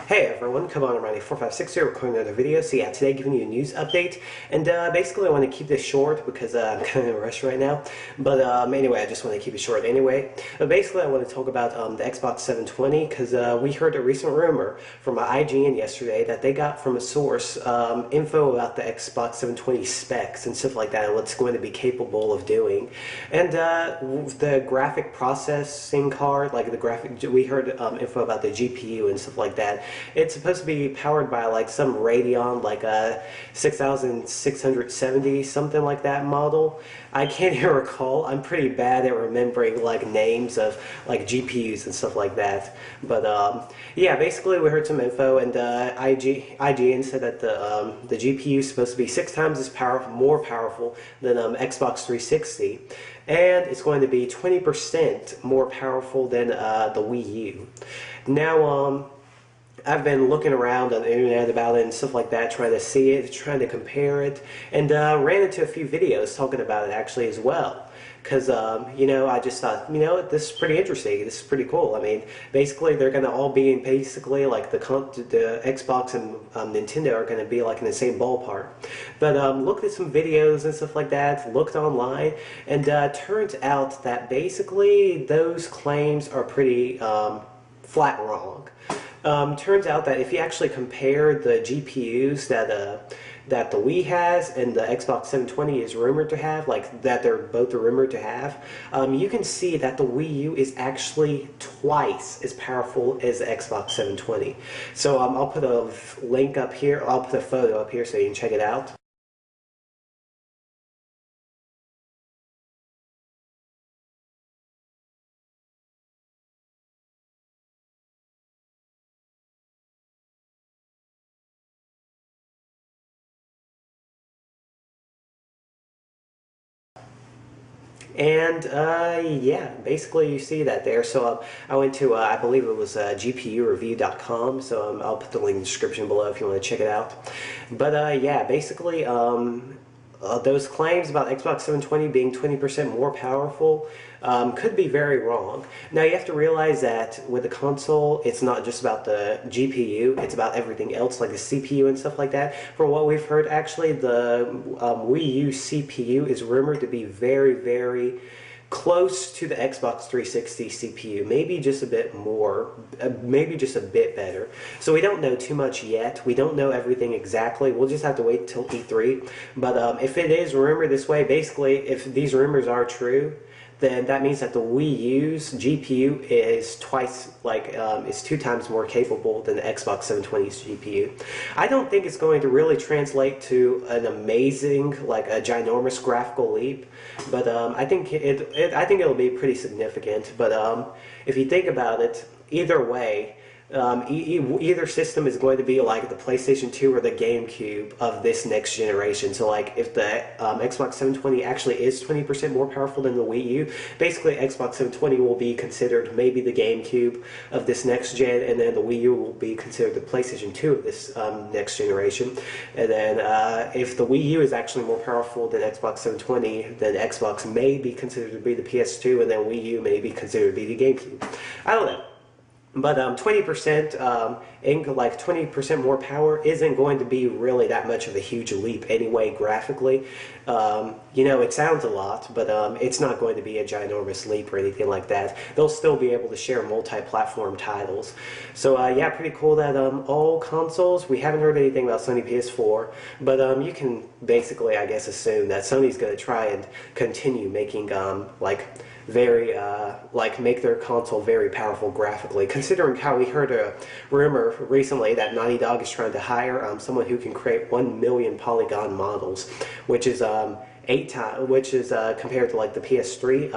Hey everyone, come on around 4560 recording another video. So yeah, today giving you a news update, and basically I want to keep this short because I'm kind of in a rush right now. But anyway, I just want to keep it short anyway. But basically I want to talk about the Xbox 720 because we heard a recent rumor from IGN yesterday that they got from a source info about the Xbox 720 specs and stuff like that and what it's going to be capable of doing. And the graphic processing card, like the graphic, we heard info about the GPU and stuff like that. It's supposed to be powered by like some Radeon, like a 6670, something like that model. I can't even recall. I'm pretty bad at remembering like names of like GPUs and stuff like that. But yeah, basically we heard some info, and IGN said that the GPU is supposed to be 6 times as more powerful than Xbox 360, and it's going to be 20% more powerful than the Wii U. Now, I've been looking around on the internet about it and stuff like that, trying to see it, trying to compare it, and ran into a few videos talking about it actually as well. Because, I just thought, this is pretty interesting. This is pretty cool. I mean, basically, they're going to all be in basically like the Xbox and Nintendo are going to be like in the same ballpark. But looked at some videos and stuff like that, looked online, and turns out that basically those claims are pretty flat wrong. Turns out that if you actually compare the GPUs that the Wii has and the Xbox 720 is rumored to have, like that they're both rumored to have, you can see that the Wii U is actually twice as powerful as the Xbox 720. So I'll put a link up here, I'll put a photo up here so you can check it out. And yeah, basically you see that there. So I went to, I believe it was GPUreview.com, so I'll put the link in the description below if you want to check it out. But yeah, basically those claims about Xbox 720 being 20% more powerful could be very wrong. Now you have to realize that with the console, it's not just about the GPU, it's about everything else like the CPU and stuff like that. From what we've heard, actually the Wii U CPU is rumored to be very, very close to the Xbox 360 CPU, maybe just a bit more, maybe just a bit better. So we don't know too much yet. We don't know everything exactly. We'll just have to wait till E3. But if it is rumored this way, basically, if these rumors are true, then that means that the Wii U's GPU is is 2 times more capable than the Xbox 720's GPU. I don't think it's going to really translate to an amazing, like a ginormous graphical leap, but I think it'll be pretty significant. But if you think about it, either way, either system is going to be like the PlayStation 2 or the GameCube of this next generation. So like if the Xbox 720 actually is 20% more powerful than the Wii U, basically Xbox 720 will be considered maybe the GameCube of this next gen, and then the Wii U will be considered the PlayStation 2 of this next generation. And then if the Wii U is actually more powerful than Xbox 720, then Xbox may be considered to be the PS2, and then Wii U may be considered to be the GameCube. I don't know. But 20%, like 20% more power isn't going to be really that much of a huge leap anyway graphically. It sounds a lot, but it's not going to be a ginormous leap or anything like that. They'll still be able to share multi-platform titles. So yeah, pretty cool that all consoles, we haven't heard anything about Sony PS4, but you can basically, I guess, assume that Sony's going to try and continue making make their console very powerful graphically, considering how we heard a rumor recently that Naughty Dog is trying to hire someone who can create 1 million polygon models, which is 8 times, which is compared to like the PS3,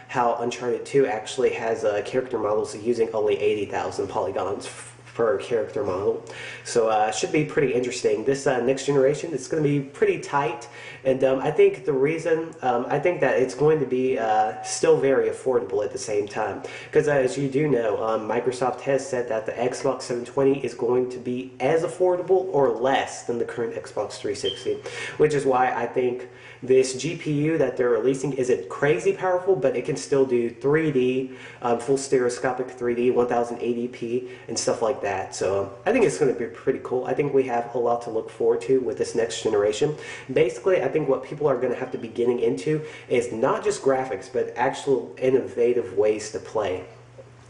how Uncharted 2 actually has character models using only 80,000 polygons per character model. So it should be pretty interesting. This next generation, it's going to be pretty tight, and I think the reason, I think that it's going to be still very affordable at the same time, because as you do know, Microsoft has said that the Xbox 720 is going to be as affordable or less than the current Xbox 360, which is why I think this GPU that they're releasing isn't crazy powerful, but it can still do 3D, full stereoscopic 3D, 1080p, and stuff like that. So I think it's going to be pretty cool. I think we have a lot to look forward to with this next generation. Basically, I think what people are going to have to be getting into is not just graphics, but actual innovative ways to play.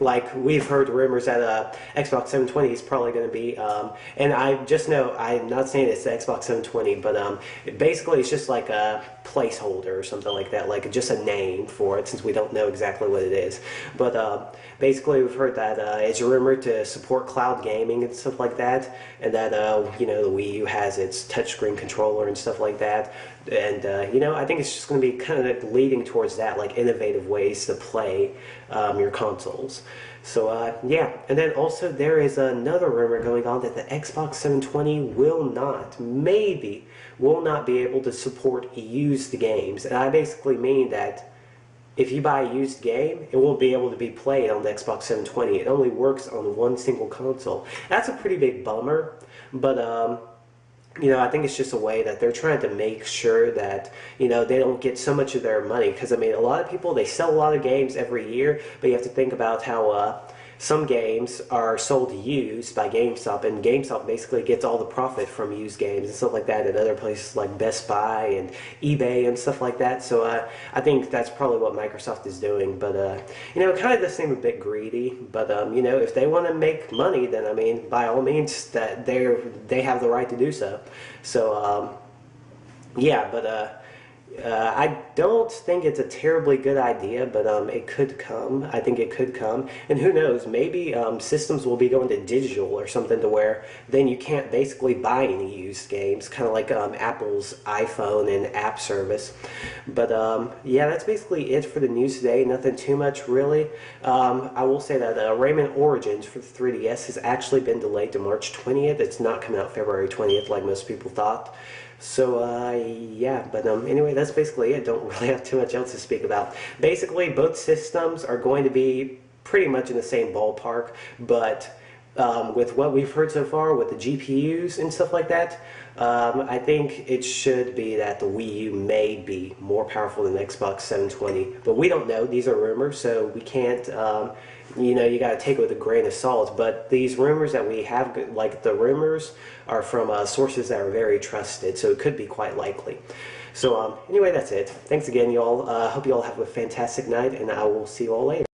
Like, we've heard rumors that Xbox 720 is probably going to be, and I just know, I'm not saying it's the Xbox 720, but basically it's just like a placeholder or something like that, like just a name for it, since we don't know exactly what it is. But basically we've heard that it's rumored to support cloud gaming and stuff like that, and that, you know, the Wii U has its touchscreen controller and stuff like that. And, you know, I think it's just going to be kind of leading towards that, like innovative ways to play your consoles. So, yeah. And then also there is another rumor going on that the Xbox 720 will not be able to support used games. And I basically mean that if you buy a used game, it won't be able to be played on the Xbox 720. It only works on one single console. That's a pretty big bummer, but you know, I think it's just a way that they're trying to make sure that, you know, they don't get so much of their money. Because, I mean, a lot of people, they sell a lot of games every year, but you have to think about how some games are sold used by GameStop, and GameStop basically gets all the profit from used games and stuff like that at other places like Best Buy and eBay and stuff like that. So I think that's probably what Microsoft is doing. But, you know, it kind of does seem a bit greedy. But, you know, if they want to make money, then, I mean, by all means, that they have the right to do so. So, yeah, but I don't think it's a terribly good idea, but it could come. I think it could come. And who knows, maybe systems will be going to digital or something, to where then you can't basically buy any used games, kind of like Apple's iPhone and app service. But yeah, that's basically it for the news today. Nothing too much, really. I will say that Rayman Origins for the 3DS has actually been delayed to March 20th. It's not coming out February 20th like most people thought. So, yeah, but anyway, that's basically it. Don't really have too much else to speak about. Basically, both systems are going to be pretty much in the same ballpark, but with what we've heard so far with the GPUs and stuff like that, I think it should be that the Wii U may be more powerful than the Xbox 720, but we don't know. These are rumors, so we can't, you know, you got to take it with a grain of salt. But these rumors that we have, like the rumors, are from sources that are very trusted, so it could be quite likely. So anyway, that's it. Thanks again, y'all. Hope you all have a fantastic night, and I will see you all later.